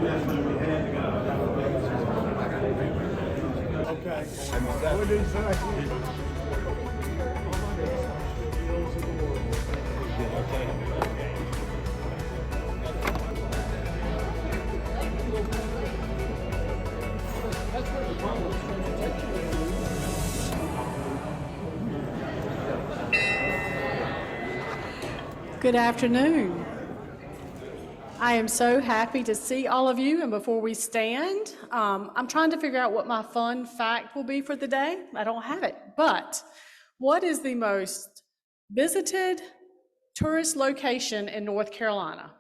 Okay. What did he say? Good afternoon. I am so happy to see all of you, and before we stand, I'm trying to figure out what my fun fact will be for the day. I don't have it, but what is the most visited tourist location in North Carolina?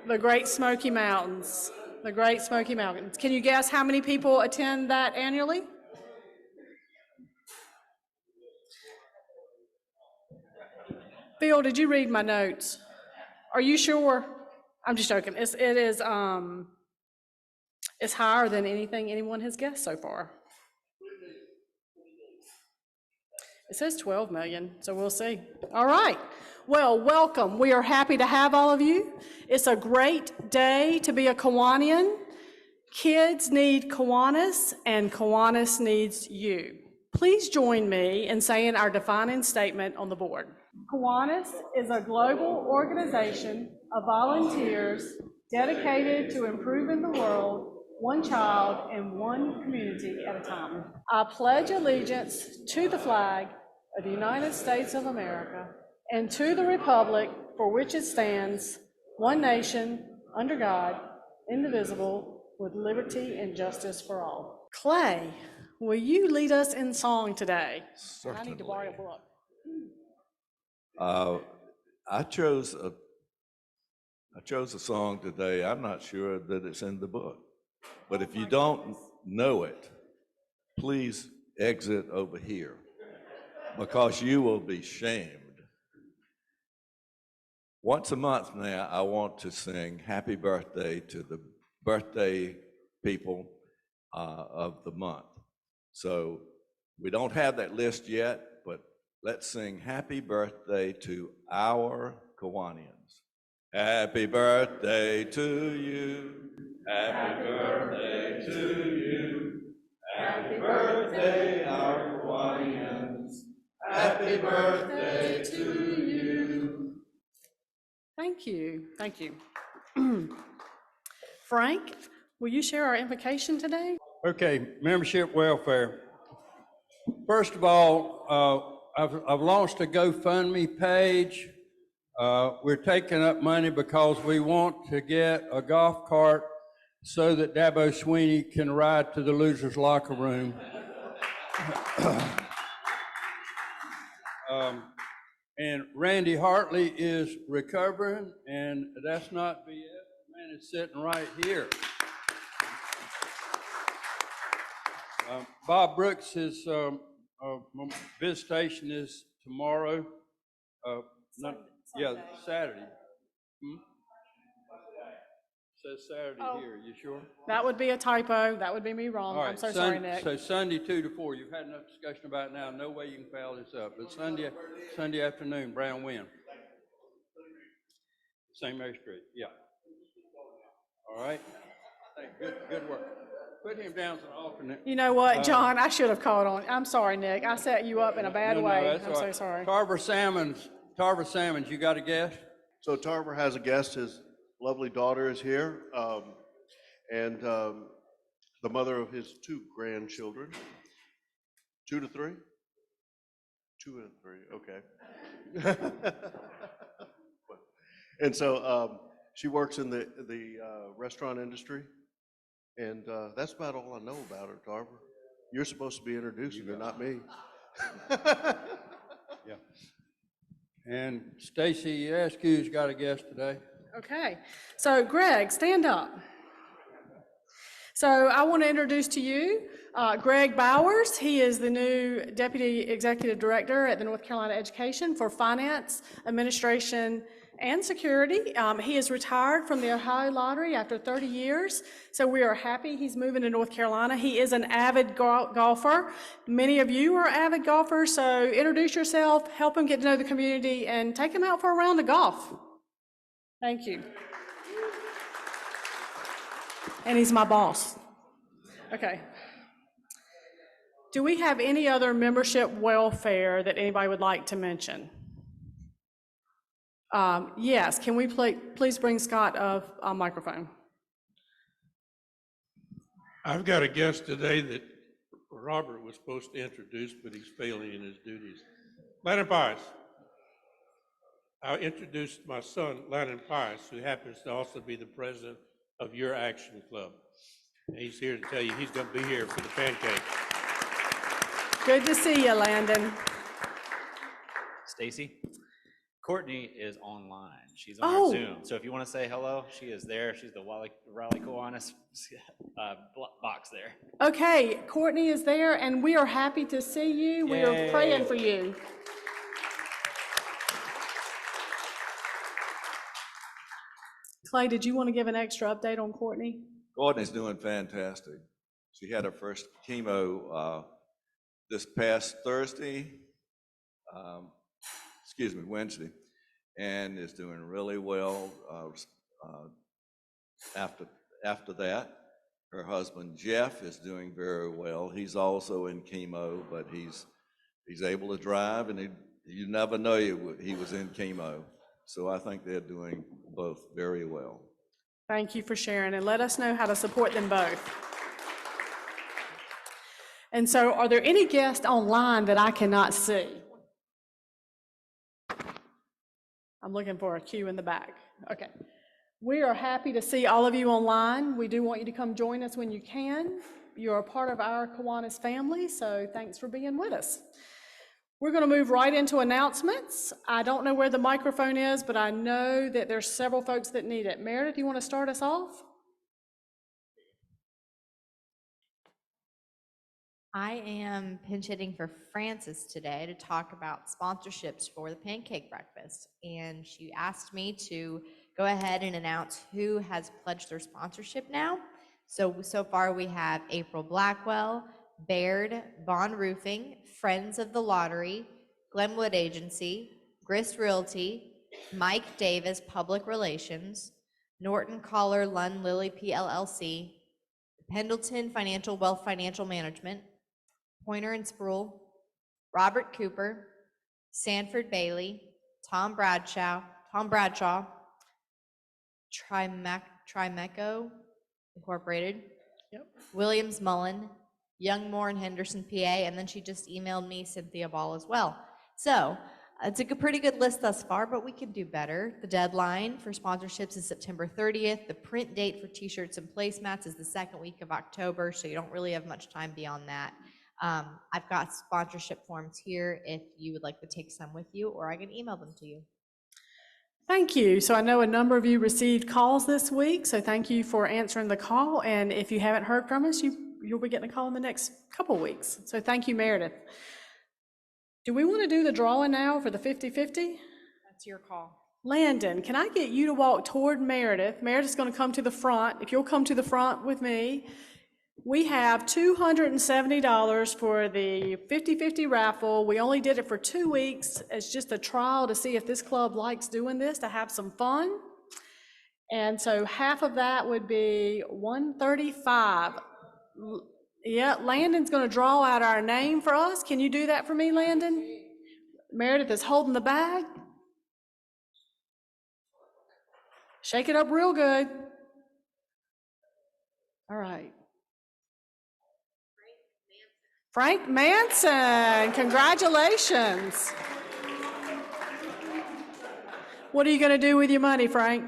The Great Smoky Mountains. The Great Smoky Mountains. Can you guess how many people attend that annually? Phil, did you read my notes? Are you sure? I'm just joking. It's higher than anything anyone has guessed so far. It says 12 million, so we'll see. All right. Well, welcome. We are happy to have all of you. It's a great day to be a Kiwanian. Kids need Kiwanis, and Kiwanis needs you. Please join me in saying our defining statement on the board. Kiwanis is a global organization of volunteers dedicated to improving the world, one child and one community at a time. I pledge allegiance to the flag of the United States of America and to the republic for which it stands, one nation, under God, indivisible, with liberty and justice for all. Clay, will you lead us in song today? Certainly. I need to borrow a book. I chose a song today. I'm not sure that it's in the book, but if you don't know it, please exit over here because you will be shamed. Once a month now, I want to sing happy birthday to the birthday people of the month. So we don't have that list yet, but let's sing happy birthday to our Kiwanians. Happy birthday to you. Happy birthday to you. Happy birthday, our Kiwanians. Happy birthday to you. Thank you. Thank you. Frank, will you share our invocation today? Okay, membership welfare. First of all, I've launched a GoFundMe page. We're taking up money because we want to get a golf cart so that Dabo Sweeney can ride to the loser's locker room. And Randy Hartley is recovering, and that's not BS. Man is sitting right here. Bob Brooks' visitation is tomorrow. Saturday. Says Saturday here. You sure? That would be a typo. That would be me wrong. All right, I'm so sorry, Nick. So Sunday 2 to 4. You've had enough discussion about it now. No way you can foul this up. But Sunday afternoon, Brown Win. St. Mary Street. Yeah. All right. Good work. Put him down as an alternate. You know what, John? I should have called on. I'm sorry, Nick. I set you up in a bad way. I'm so sorry. Tarver Salmons, you got a guest? So Tarver has a guest. His lovely daughter is here, and the mother of his 2 grandchildren. 2 to 3? 2 and 3, okay. And so she works in the restaurant industry, and that's about all I know about her, Tarver. You're supposed to be introducing her, not me. Yeah. And Stacy Askew's got a guest today. Okay. So, Greg, stand up. So I want to introduce to you Greg Bowers. He is the new Deputy Executive Director at the North Carolina Education for Finance, Administration, and Security. He is retired from the Ohio Lottery after 30 years, so we are happy he's moving to North Carolina. He is an avid golfer. Many of you are avid golfers, so introduce yourself, help him get to know the community, and take him out for a round of golf. Thank you. And he's my boss. Okay. Do we have any other membership welfare that anybody would like to mention? Yes, can we please bring Scott a microphone? I've got a guest today that Robert was supposed to introduce, but he's failing in his duties. Lannon Pius. I'll introduce my son, Lannon Pius, who happens to also be the president of your Action Club. And he's here to tell you he's going to be here for the pancake. Good to see you, Landon. Stacy, Courtney is online. She's on Oh. our Zoom. So if you want to say hello, she is there. She's the Raleigh Kiwanis box there. Okay, Courtney is there, and we are happy to see you. We are Yay. praying for you. Clay, did you want to give an extra update on Courtney? Courtney's doing fantastic. She had her first chemo this past Wednesday, and is doing really well. After that, her husband Jeff is doing very well. He's also in chemo, but he's able to drive, and you never know he was in chemo. So I think they're doing both very well. Thank you for sharing, and let us know how to support them both. And so, are there any guests online that I cannot see? I'm looking for a cue in the back. Okay. We are happy to see all of you online. We do want you to come join us when you can. You're a part of our Kiwanis family, so thanks for being with us. We're going to move right into announcements. I don't know where the microphone is, but I know that there's several folks that need it. Meredith, you want to start us off? I am pinch hitting for Frances today to talk about sponsorships for the pancake breakfast. And she asked me to go ahead and announce who has pledged their sponsorship now. So far we have April Blackwell, Baird, Bond Roofing, Friends of the Lottery, Glenwood Agency, Grist Realty, Mike Davis Public Relations, Norton Collar Lund Lilly PLLC, Pendleton Financial Wealth Financial Management, Pointer and Sproul, Robert Cooper, Sanford Bailey, Tom Bradshaw, Trimeco Incorporated, Yep. Williams Mullen, Youngmore and Henderson, PA, and then she just emailed me Cynthia Ball as well. So it's a pretty good list thus far, but we can do better. The deadline for sponsorships is September 30th. The print date for t-shirts and placemats is the second week of October, so you don't really have much time beyond that. I've got sponsorship forms here if you would like to take some with you, or I can email them to you. Thank you. So I know a number of you received calls this week, so thank you for answering the call. And if you haven't heard from us, you'll be getting a call in the next couple weeks. So thank you, Meredith. Do we want to do the drawing now for the 50-50? That's your call. Landon, can I get you to walk toward Meredith? Meredith's going to come to the front. If you'll come to the front with me. We have $270 for the 50-50 raffle. We only did it for 2 weeks as just a trial to see if this club likes doing this, to have some fun. And so half of that would be $135. Yeah, Landon's going to draw out our name for us. Can you do that for me, Landon? Meredith is holding the bag. Shake it up real good. All right. Frank Manson, congratulations. What are you going to do with your money, Frank?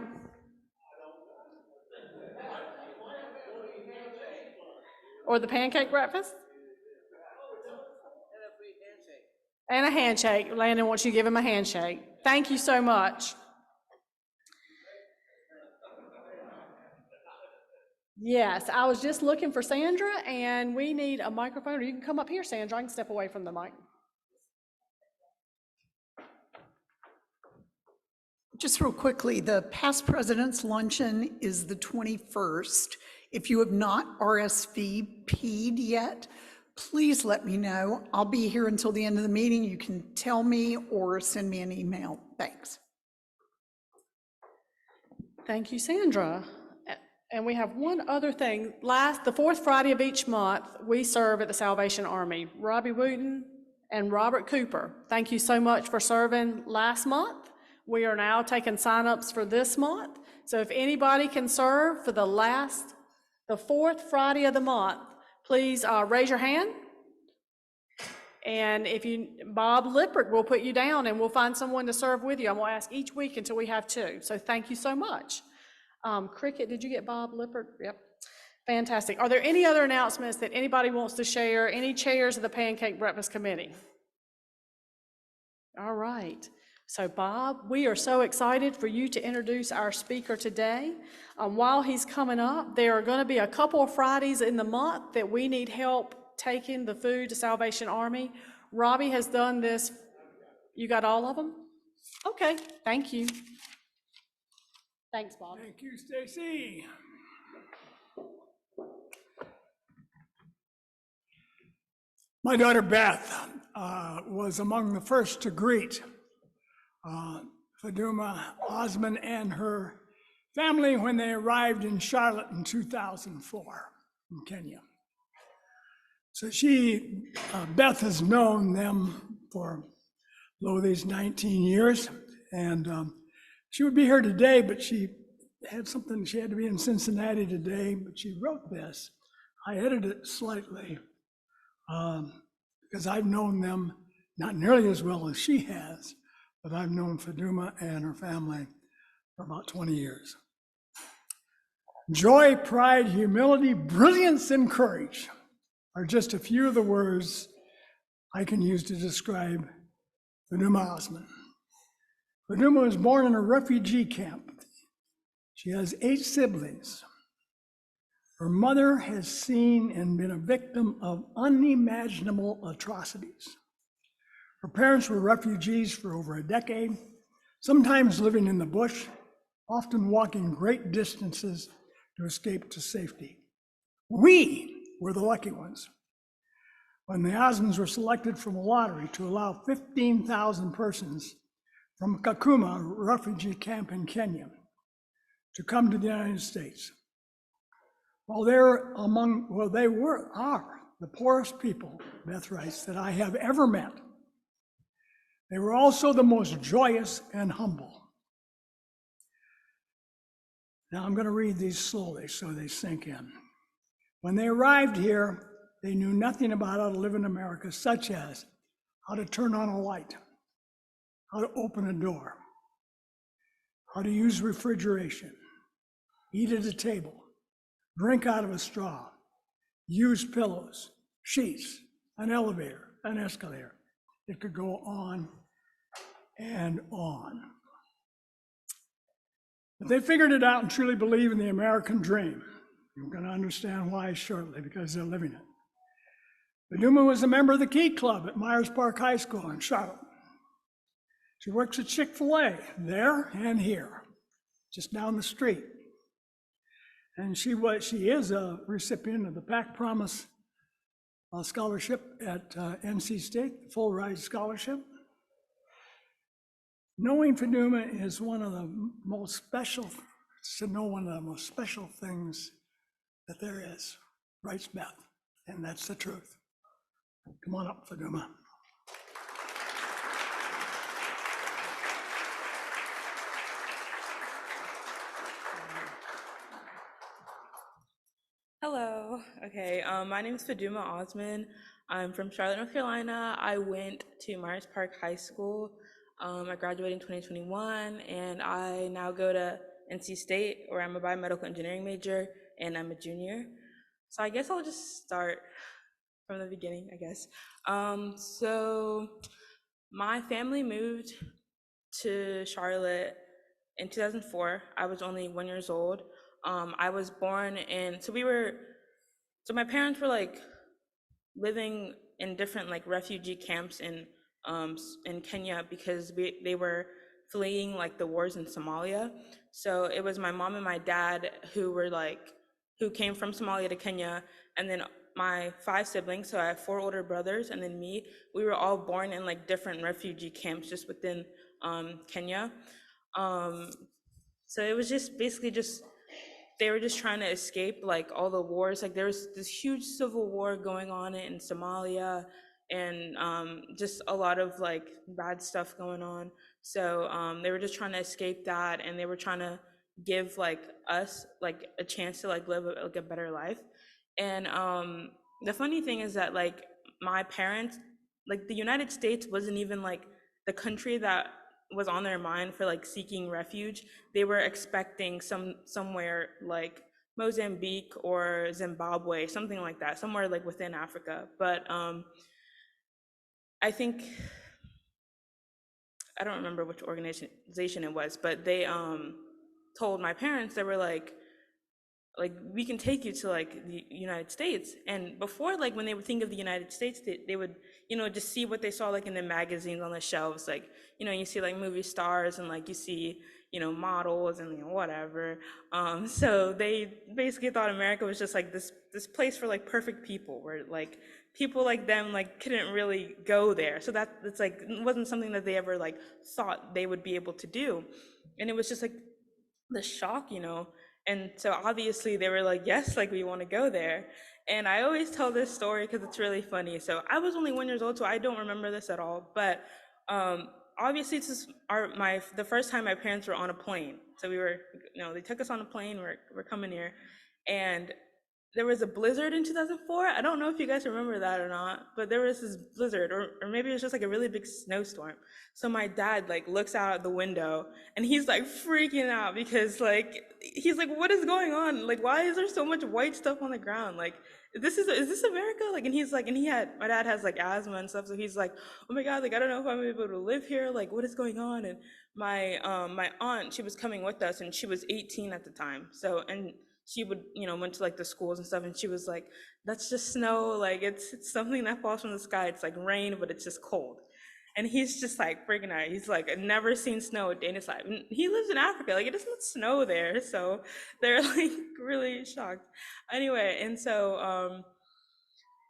Or the pancake breakfast? And a handshake. Landon wants you to give him a handshake. Thank you so much. Yes, I was just looking for Sandra, and we need a microphone, or you can come up here, Sandra. I can step away from the mic. Just real quickly, the past president's luncheon is the 21st. If you have not RSVP'd yet, please let me know. I'll be here until the end of the meeting. You can tell me or send me an email. Thanks. Thank you, Sandra. And we have one other thing. The fourth Friday of each month, we serve at the Salvation Army. Robbie Wooten and Robert Cooper, thank you so much for serving last month. We are now taking signups for this month. So if anybody can serve for the fourth Friday of the month, please raise your hand. And Bob Lippert will put you down and we'll find someone to serve with you. I'm gonna ask each week until we have 2. So thank you so much. Cricket, did you get Bob Lippert? Yep. Fantastic. Are there any other announcements that anybody wants to share? Any chairs of the Pancake Breakfast Committee? All right. So Bob, we are so excited for you to introduce our speaker today. While he's coming up, there are going to be a couple of Fridays in the month that we need help taking the food to Salvation Army. Robbie has done this. You got all of them? Okay, thank you. Thanks, Bob. Thank you, Stacy. My daughter Beth was among the first to greet Faduma, Osman, and her family when they arrived in Charlotte in 2004 in Kenya. So Beth has known them for these 19 years, and she would be here today, but she had to be in Cincinnati today, but she wrote this. I edited it slightly because I've known them not nearly as well as she has, but I've known Faduma and her family for about 20 years. Joy, pride, humility, brilliance, and courage are just a few of the words I can use to describe Faduma Osman. Faduma was born in a refugee camp. She has 8 siblings. Her mother has seen and been a victim of unimaginable atrocities. Her parents were refugees for over a decade, sometimes living in the bush, often walking great distances to escape to safety. We were the lucky ones. When the Osmans were selected from a lottery to allow 15,000 persons from Kakuma, a refugee camp in Kenya, to come to the United States. While they are the poorest people, Beth writes, that I have ever met. They were also the most joyous and humble. Now I'm going to read these slowly so they sink in. When they arrived here, they knew nothing about how to live in America, such as how to turn on a light, how to open a door, how to use refrigeration, eat at a table, drink out of a straw, use pillows, sheets, an elevator, an escalator. It could go on and on. But they figured it out and truly believe in the American dream. You're going to understand why shortly, because they're living it. Faduma was a member of the Key Club at Myers Park High School in Charlotte. She works at Chick-fil-A there and here, just down the street. And she is a recipient of the Pac Promise Scholarship at NC State, full ride scholarship. Knowing Faduma is one of the most special things that there is, writes Beth, and that's the truth. Come on up, Faduma. Hello. Okay, my name is Faduma Osman. I'm from Charlotte, North Carolina. I went to Myers Park High School. I graduated in 2021, and I now go to NC State, where I'm a biomedical engineering major, and I'm a junior. So I guess I'll just start from the beginning, I guess. So my family moved to Charlotte in 2004. I was only 1 year old. I was born in, so my parents were like living in different like refugee camps in Kenya because they were fleeing like the wars in Somalia. So it was my mom and my dad who came from Somalia to Kenya, and then my 5 siblings, so I have 4 older brothers and then me, we were all born in like different refugee camps just within Kenya. So it was just basically just they were just trying to escape like all the wars. Like there was this huge civil war going on in Somalia, and just a lot of like bad stuff going on. So they were just trying to escape that, and they were trying to give like us like a chance to like live like a better life. And the funny thing is that like my parents, like the United States wasn't even like the country that was on their mind for like seeking refuge. They were expecting somewhere like Mozambique or Zimbabwe, something like that, somewhere like within Africa. But I think I don't remember which organization it was, but they told my parents, they were like we can take you to like the United States. And before, like when they would think of the United States, they would, you know, just see what they saw like in the magazines on the shelves. Like, you know, you see like movie stars and like you see, you know, models and, you know, whatever. So they basically thought America was just like this place for like perfect people, where like people like them like couldn't really go there. So that's like, it wasn't something that they ever like thought they would be able to do. And it was just like the shock, you know. And so obviously they were like, yes, like we want to go there. And I always tell this story because it's really funny. So I was only 1 year old, so I don't remember this at all. But obviously this is the first time my parents were on a plane. So we were, you know, they took us on a plane, we're coming here. And there was a blizzard in 2004. I don't know if you guys remember that or not, but there was this blizzard, or maybe it was just like a really big snowstorm. So my dad like looks out the window and he's like freaking out because like, he's like, what is going on? Like, why is there so much white stuff on the ground? Like, is this America? Like, and he's like, and my dad has like asthma and stuff. So he's like, oh my God, like, I don't know if I'm able to live here. Like, what is going on? And my aunt, she was coming with us and she was 18 at the time. So, and she would, you know, went to like the schools and stuff, and she was like, that's just snow, like it's something that falls from the sky, it's like rain, but it's just cold. And he's just like freaking out. He's like, I've never seen snow a day in his life. And he lives in Africa, like it doesn't snow there. So they're like really shocked. Anyway, and so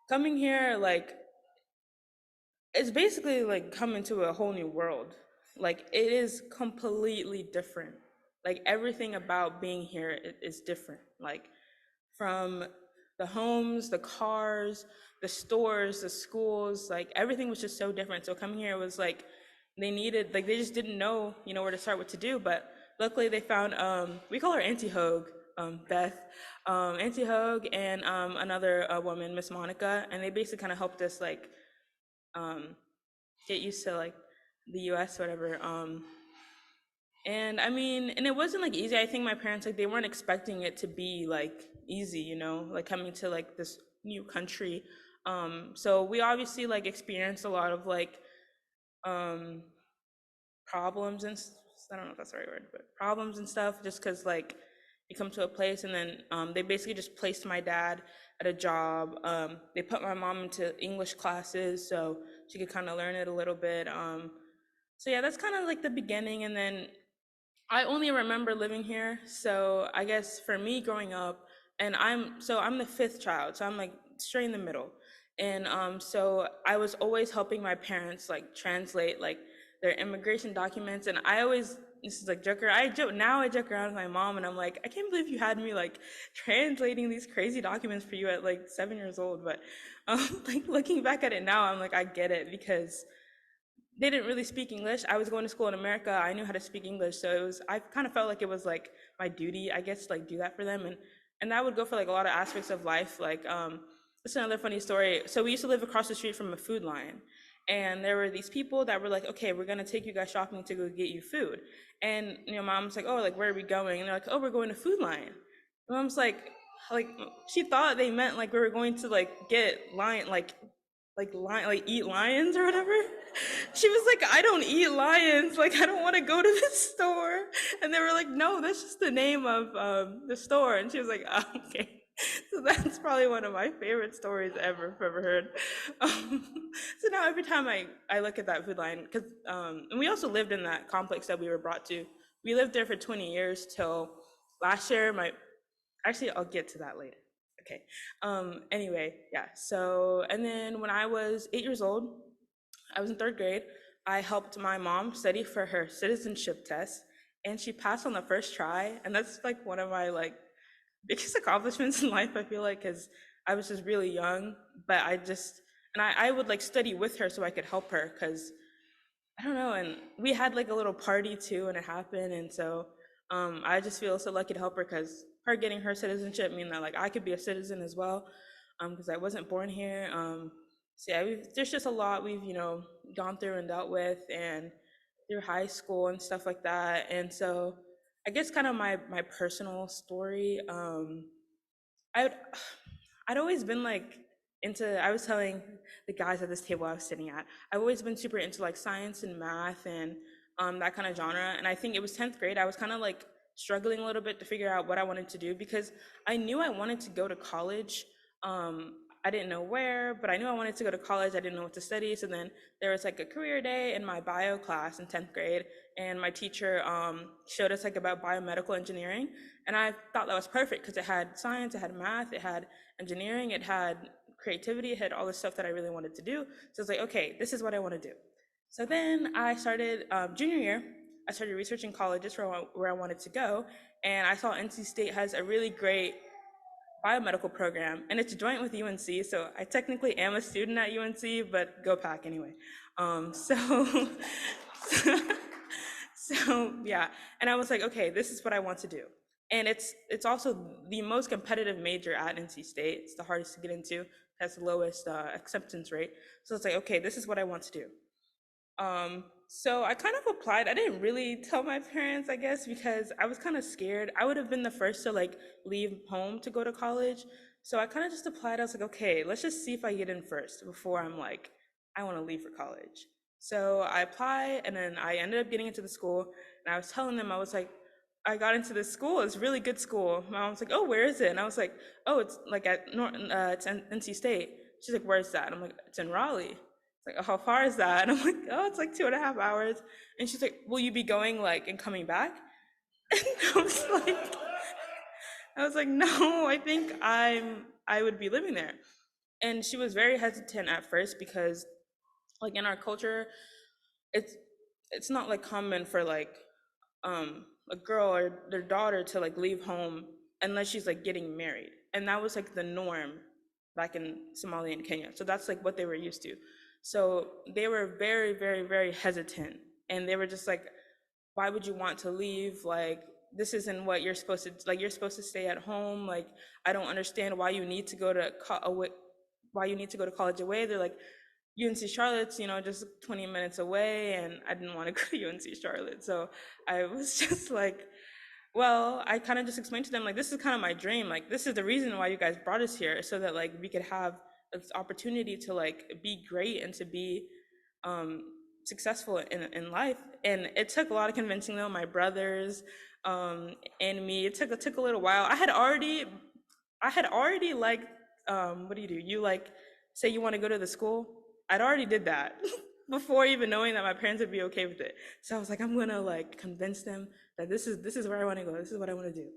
coming here, like it's basically like coming to a whole new world. Like it is completely different. Like everything about being here is different. Like from the homes, the cars, the stores, the schools, like everything was just so different. So coming here was like, they just didn't know, you know, where to start, what to do. But luckily they found, we call her Auntie Hogue, Beth, Auntie Hogue and another woman, Miss Monica. And they basically kind of helped us like get used to like the US, whatever. And I mean, and it wasn't like easy. I think my parents, like they weren't expecting it to be like easy, you know, like coming to like this new country. So we obviously like experienced a lot of like problems and I don't know if that's the right word, but problems and stuff, just because like you come to a place and then they basically just placed my dad at a job. They put my mom into English classes so she could kind of learn it a little bit. So yeah, that's kind of like the beginning. And then I only remember living here. So I guess for me growing up, and I'm the 5th child, so I'm like straight in the middle. And so I was always helping my parents like translate like their immigration documents. And this is like I joke around with my mom and I'm like, I can't believe you had me like translating these crazy documents for you at like 7 years old. But like looking back at it now, I'm like, I get it, because they didn't really speak English. I was going to school in America. I knew how to speak English. So I kind of felt like it was like my duty, I guess, to like do that for them. And that would go for like a lot of aspects of life. Like, this is another funny story. So we used to live across the street from a Food Lion. And there were these people that were like, okay, we're going to take you guys shopping to go get you food. And, you know, mom's like, oh, like, where are we going? And they're like, oh, we're going to Food Lion. And mom's like, she thought they meant like we were going to like get eat lions or whatever. she was like, I don't eat lions. Like, I don't want to go to the store. And they were like, no, that's just the name of the store. And she was like, oh, okay. So that's probably one of my favorite stories ever, I've ever heard. So now every time I look at that food line, because and we also lived in that complex that we were brought to. We lived there for 20 years till last year. Actually, I'll get to that later. Okay. Anyway, yeah. So, and then when I was 8 years old, I was in third grade. I helped my mom study for her citizenship test, and she passed on the first try. And that's like one of my biggest accomplishments in life, I feel like, because I was just really young. But I would like study with her so I could help her, because I don't know. And we had like a little party too, and it happened. And so I just feel so lucky to help her, because her getting her citizenship mean that like I could be a citizen as well, because I wasn't born here. So yeah, there's just a lot we've gone through and dealt with, and through high school and stuff like that. And so I guess kind of my personal story. I'd I'd always been like into. I was telling the guys at this table I was sitting at, I've always been super into like science and math and that kind of genre. And I think it was 10th grade. I was kind of like struggling a little bit to figure out what I wanted to do, because I knew I wanted to go to college. I didn't know where, but I knew I wanted to go to college. I didn't know what to study. So then there was like a career day in my bio class in 10th grade, and my teacher showed us like about biomedical engineering. And I thought that was perfect, because it had science, it had math, it had engineering, it had creativity, it had all the stuff that I really wanted to do. So I was like, okay, this is what I want to do. So then I started junior year. I started researching colleges for where I wanted to go, and I saw NC State has a really great biomedical program, and it's joint with UNC, so I technically am a student at UNC, but go Pack anyway. So yeah, and I was like, okay, this is what I want to do. And it's also the most competitive major at NC State. It's the hardest to get into, has the lowest acceptance rate. So it's like, okay, this is what I want to do. So I kind of applied. I didn't really tell my parents, I guess, because I was kind of scared. I would have been the first to like leave home to go to college. So I kind of just applied. I was like, okay, let's just see if I get in first before I'm like, I want to leave for college. So I applied, and then I ended up getting into the school, and I was telling them, I was like, I got into this school. It's a really good school. My mom was like, oh, where is it? And I was like, oh, it's like at it's NC State. She's like, where's that? I'm like, it's in Raleigh. Like, oh, how far is that? And I'm like, oh, it's like 2.5 hours. And she's like, will you be going like and coming back? And I was like, no, I think I would be living there. And she was very hesitant at first, because like in our culture, it's not like common for like a girl or their daughter to like leave home unless she's like getting married. And that was like the norm back in Somalia and Kenya. So that's like what they were used to. So they were very, very, very hesitant. And they were just like, why would you want to leave? Like, this isn't what you're supposed to, like, you're supposed to stay at home. Like, I don't understand why you need to go to college away. They're like, UNC Charlotte's, just 20 minutes away. And I didn't want to go to UNC Charlotte. So I was just like, well, I kind of just explained to them, like, this is kind of my dream. Like, this is the reason why you guys brought us here, so that like we could have this opportunity to like be great and to be successful in life. And it took a lot of convincing though, my brothers and me. It took a little while. I had already like what do? You like say you want to go to the school? I'd already did that before even knowing that my parents would be okay with it. So I was like, I'm gonna like convince them that this is where I want to go. This is what I want to do.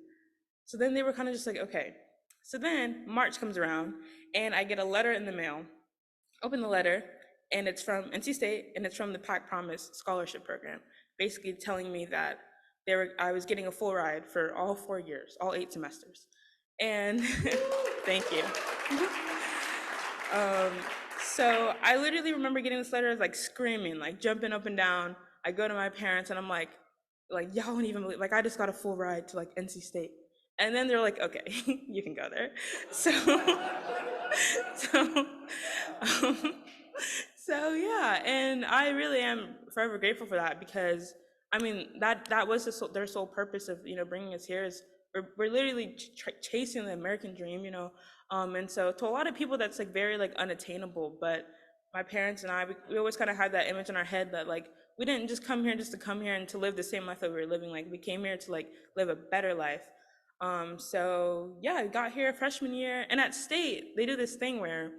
So then they were kind of just like, okay. So then March comes around, and I get a letter in the mail. Open the letter, and it's from NC State, and it's from the Pac Promise Scholarship Program, basically telling me that I was getting a full ride for all 4 years, all 8 semesters. And thank you. So I literally remember getting this letter, like screaming, like jumping up and down. I go to my parents, and I'm like y'all won't even believe, like I just got a full ride to like NC State. And then they're like, okay, you can go there. So yeah, and I really am forever grateful for that, because I mean that was their sole purpose of bringing us here. Is we're literally chasing the American dream, and so to a lot of people that's like very like unattainable, but my parents and I, we always kind of had that image in our head that like we didn't just come here just to come here and to live the same life that we were living. Like we came here to like live a better life. So yeah, I got here freshman year, and at State they do this thing where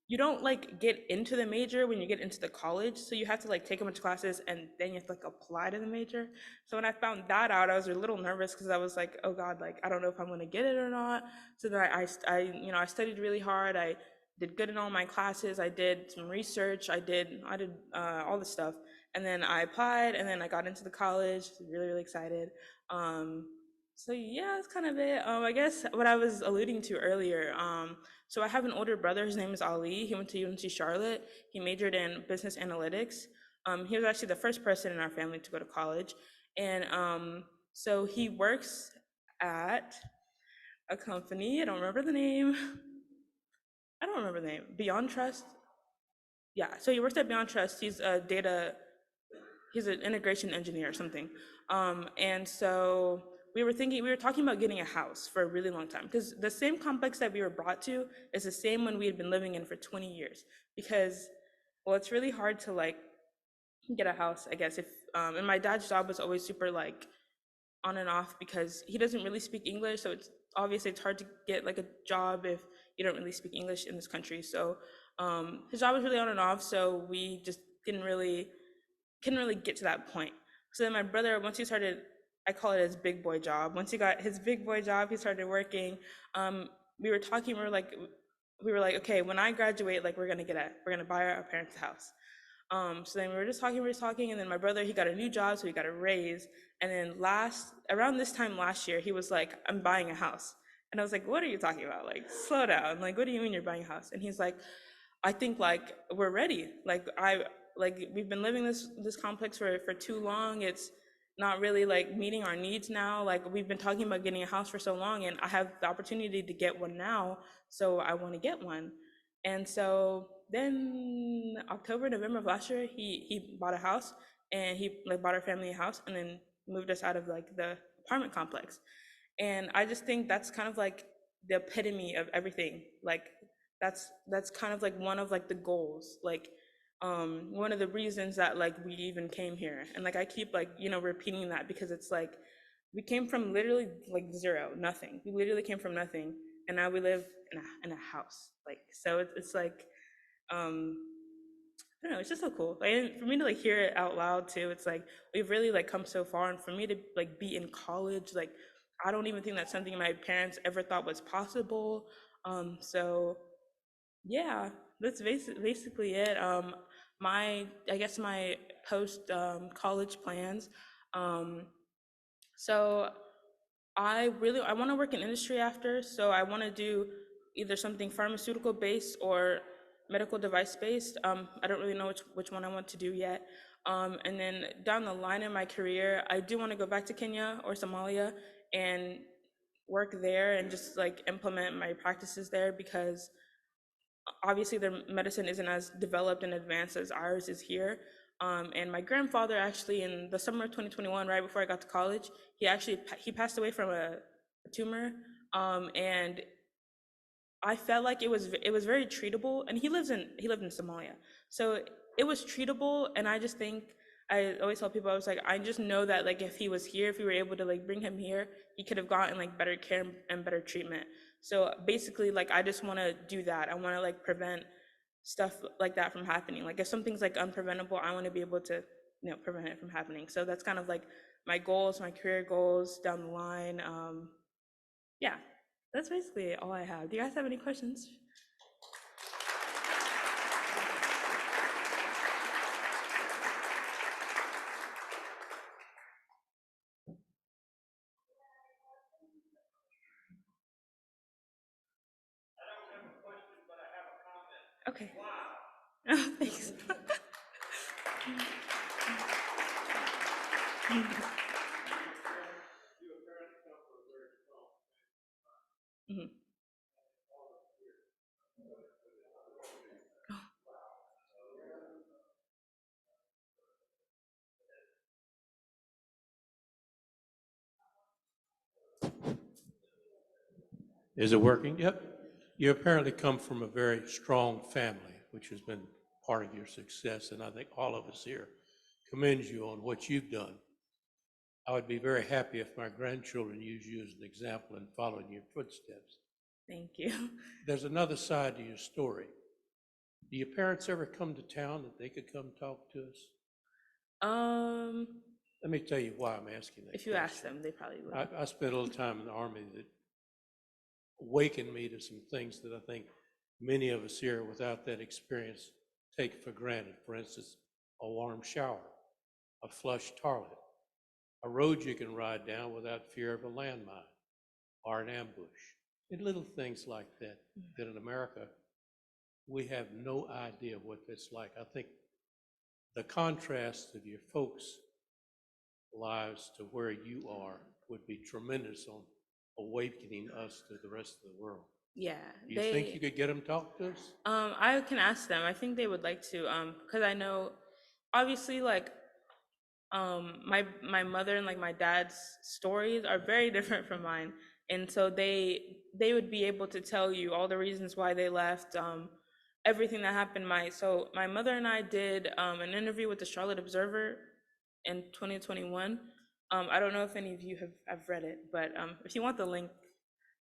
you don't like get into the major when you get into the college, so you have to like take a bunch of classes and then you have to like apply to the major. So when I found that out, I was a little nervous because I was like, oh God, like I don't know if I'm gonna get it or not. So then I studied really hard. I did good in all my classes. I did some research. I did all this stuff, and then I applied, and then I got into the college. Really excited. So yeah, that's kind of it. I guess what I was alluding to earlier. So I have an older brother. His name is Ali. He went to UNC Charlotte. He majored in business analytics. He was actually the first person in our family to go to college, and so he works at a company. I don't remember the name. Beyond Trust. Yeah. So he works at Beyond Trust. He's an integration engineer or something. And so we were talking about getting a house for a really long time, because the same complex that we were brought to is the same one we had been living in for 20 years. Because, well, it's really hard to like get a house, I guess. And my dad's job was always super like on and off because he doesn't really speak English. So it's hard to get like a job if you don't really speak English in this country. So his job was really on and off. So we just couldn't really get to that point. So then my brother, once he started, I call it his big boy job. Once he got his big boy job, he started working. We were talking, we were like, okay, when I graduate, like we're gonna buy our parents' house. So then we were just talking, and then my brother, he got a new job, so he got a raise. And then around this time last year, he was like, I'm buying a house. And I was like, what are you talking about? Like, slow down. Like, what do you mean you're buying a house? And he's like, I think like we're ready. Like we've been living this complex for too long. It's not really like meeting our needs now. Like we've been talking about getting a house for so long, and I have the opportunity to get one now, so I want to get one. And so then October, November of last year, he bought a house, and he like bought our family a house, and then moved us out of like the apartment complex. And I just think that's kind of like the epitome of everything. Like that's kind of like one of like the goals, like one of the reasons that like we even came here. And like I keep like repeating that, because it's like we came from literally like zero, nothing. We literally came from nothing, and now we live in a house. Like so it's like I don't know, it's just so cool. Like, and for me to like hear it out loud too, it's like we've really like come so far. And for me to like be in college, like I don't even think that's something my parents ever thought was possible. So yeah, that's basically it. I guess my post college plans. So I want to work in industry after. So I want to do either something pharmaceutical based or medical device based. I don't really know which one I want to do yet. And then down the line in my career, I do want to go back to Kenya or Somalia and work there and just like implement my practices there, because obviously their medicine isn't as developed and advanced as ours is here. And my grandfather actually, in the summer of 2021, right before I got to college, he passed away from a tumor. And I felt like it was very treatable, and he lived in Somalia, so it was treatable. And I just think, I always tell people, I was like, I just know that like if he was here, if we were able to like bring him here, he could have gotten like better care and better treatment. So basically, like I just want to do that. I want to like prevent stuff like that from happening. Like if something's like unpreventable, I want to be able to prevent it from happening. So that's kind of like my goals, my career goals down the line. Yeah, that's basically all I have. Do you guys have any questions? Okay. Oh, thanks. Mhm. Is it working? Yep. You apparently come from a very strong family, which has been part of your success, and I think all of us here commend you on what you've done. I would be very happy if my grandchildren use you as an example and follow in your footsteps. Thank you. There's another side to your story. Do your parents ever come to town that they could come talk to us? Let me tell you why I'm asking that If you ask question. them, they probably will. I spent a little time in the Army that awakened me to some things that I think many of us here without that experience take for granted. For instance, a warm shower, a flush toilet, a road you can ride down without fear of a landmine or an ambush. And little things like that, that in America, we have no idea what that's like. I think the contrast of your folks' lives to where you are would be tremendous on awakening us to the rest of the world. Yeah. Do you think you could get them to talk to us? I can ask them. I think they would like to, because I know, obviously, like, my mother and like my dad's stories are very different from mine, and so they would be able to tell you all the reasons why they left, everything that happened. So my mother and I did an interview with the Charlotte Observer in 2021. I don't know if any of you have read it, but if you want the link,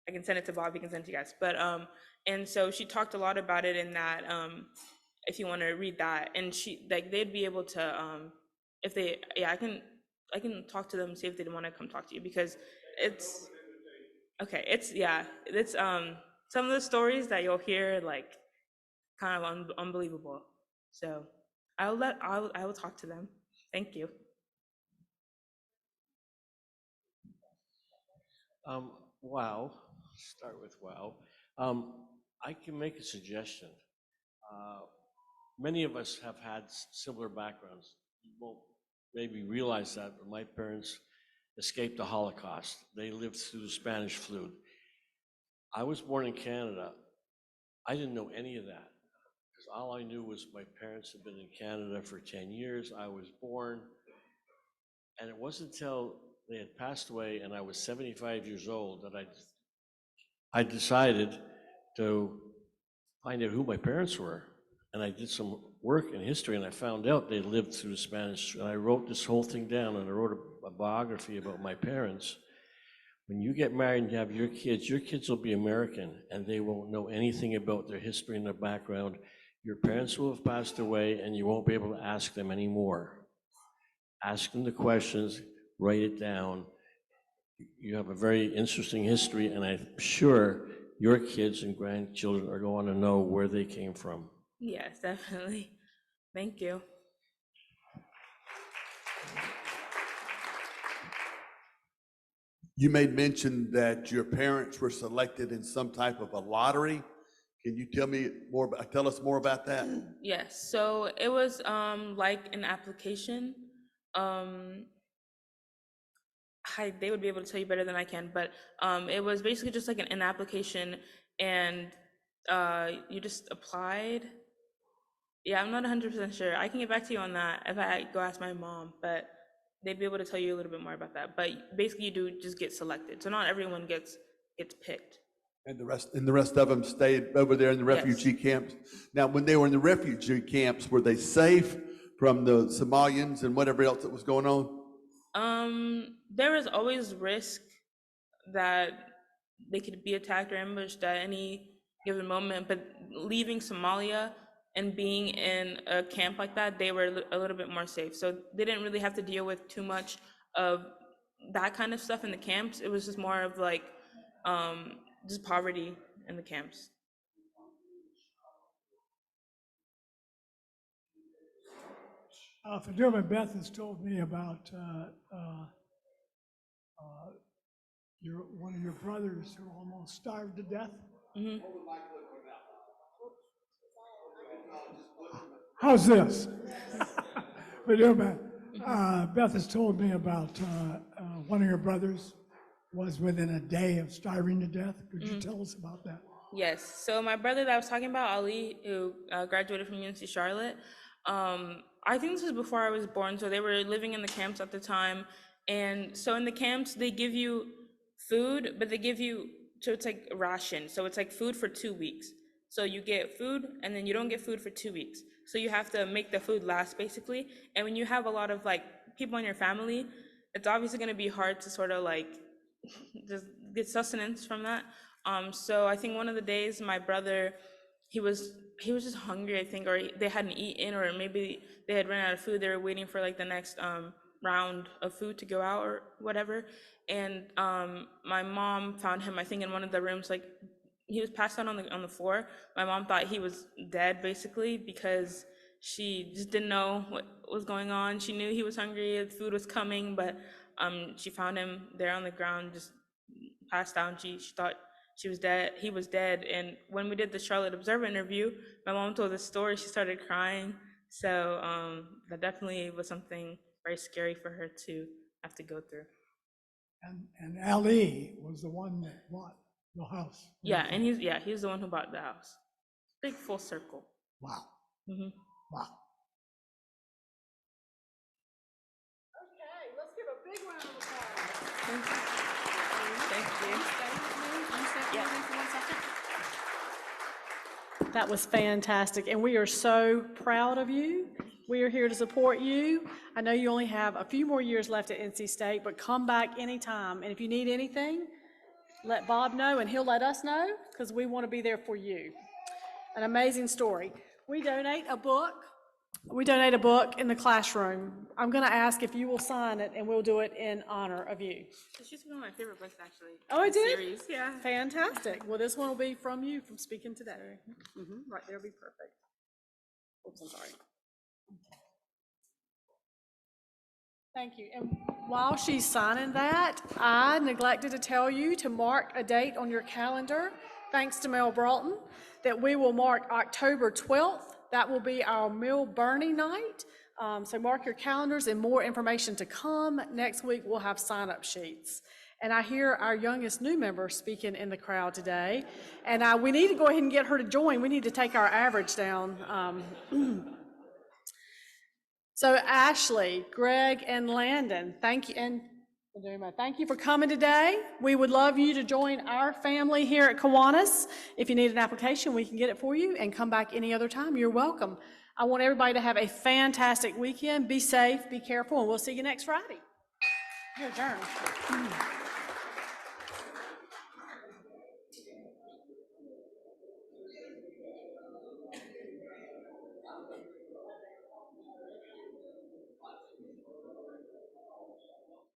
I can send it to Bob. He can send it to you guys. But and so she talked a lot about it in that. If you want to read that, and they'd be able to, if they, I can talk to them and see if they'd want to come talk to you, because it's okay. It's some of the stories that you'll hear, like, kind of unbelievable. So I will talk to them. Thank you. Wow, start with wow. I can make a suggestion. Many of us have had similar backgrounds. You won't maybe realize that, but my parents escaped the Holocaust. They lived through the Spanish flu. I was born in Canada. I didn't know any of that, because all I knew was my parents had been in Canada for 10 years. I was born, and it wasn't until they had passed away and I was 75 years old that I decided to find out who my parents were. And I did some work in history, and I found out they lived through the Spanish, and I wrote this whole thing down, and I wrote a biography about my parents. When you get married and you have your kids will be American, and they won't know anything about their history and their background. Your parents will have passed away, and you won't be able to ask them anymore. Ask them the questions, write it down. You have a very interesting history, and I'm sure your kids and grandchildren are going to know where they came from. Yes, definitely. Thank you. You made mention that your parents were selected in some type of a lottery. Can you tell us more about that? Yes, so it was like an application. They would be able to tell you better than I can, but it was basically just like an application, and you just applied. Yeah, I'm not 100% sure. I can get back to you on that if I go ask my mom, but they'd be able to tell you a little bit more about that. But basically, you do just get selected. So not everyone gets picked. And the rest of them stayed over there in the refugee camps. Now, when they were in the refugee camps, were they safe from the Somalians and whatever else that was going on? There was always risk that they could be attacked or ambushed at any given moment, but leaving Somalia and being in a camp like that, they were a little bit more safe. So they didn't really have to deal with too much of that kind of stuff in the camps. It was just more of like just poverty in the camps. Faduma, Beth has told me about one of your brothers who almost starved to death. Mm-hmm. How's this? Faduma, Beth has told me about one of your brothers was within a day of starving to death. Could you tell us about that? Yes. So my brother that I was talking about, Ali, who graduated from UNC Charlotte, I think this was before I was born. So they were living in the camps at the time. And so in the camps, they give you food, but they give you, so it's like ration. So it's like food for 2 weeks. So you get food and then you don't get food for 2 weeks. So you have to make the food last, basically. And when you have a lot of like people in your family, it's obviously going to be hard to sort of like just get sustenance from that. So I think one of the days my brother, he was just hungry, I think, or they hadn't eaten, or maybe they had run out of food. They were waiting for like the next round of food to go out or whatever. And my mom found him, I think, in one of the rooms, like he was passed out on the floor. My mom thought he was dead, basically, because she just didn't know what was going on. She knew he was hungry, the food was coming, but she found him there on the ground, just passed out. She thought he was dead. And when we did the Charlotte Observer interview, my mom told the story, she started crying. So that definitely was something very scary for her to have to go through. And Ali was the one that bought the house. Yeah, and he's the one who bought the house. Big full circle. Wow. Mm-hmm. Wow. Okay, let's give a big round of applause. Thank you. That was fantastic, and we are so proud of you. We are here to support you. I know you only have a few more years left at NC State, but come back anytime. And if you need anything, let Bob know, and he'll let us know, because we want to be there for you. An amazing story. We donate a book. We donate a book in the classroom. I'm going to ask if you will sign it, and we'll do it in honor of you. She's one of my favorite books, actually. Oh, it did? Series, yeah. Fantastic. Well, this one will be from you, from Speaking Today. Right there will be perfect. Oops, I'm sorry. Thank you. And while she's signing that, I neglected to tell you to mark a date on your calendar, thanks to Mel Broughton, that we will mark October 12th. That will be our Mill Bernie night. So mark your calendars, and more information to come. Next week, we'll have sign-up sheets. And I hear our youngest new member speaking in the crowd today. And we need to go ahead and get her to join. We need to take our average down. So Ashley, Greg, and Landon, thank you. And thank you for coming today. We would love you to join our family here at Kiwanis. If you need an application, we can get it for you, and come back any other time. You're welcome. I want everybody to have a fantastic weekend. Be safe, be careful, and we'll see you next Friday. You're adjourned.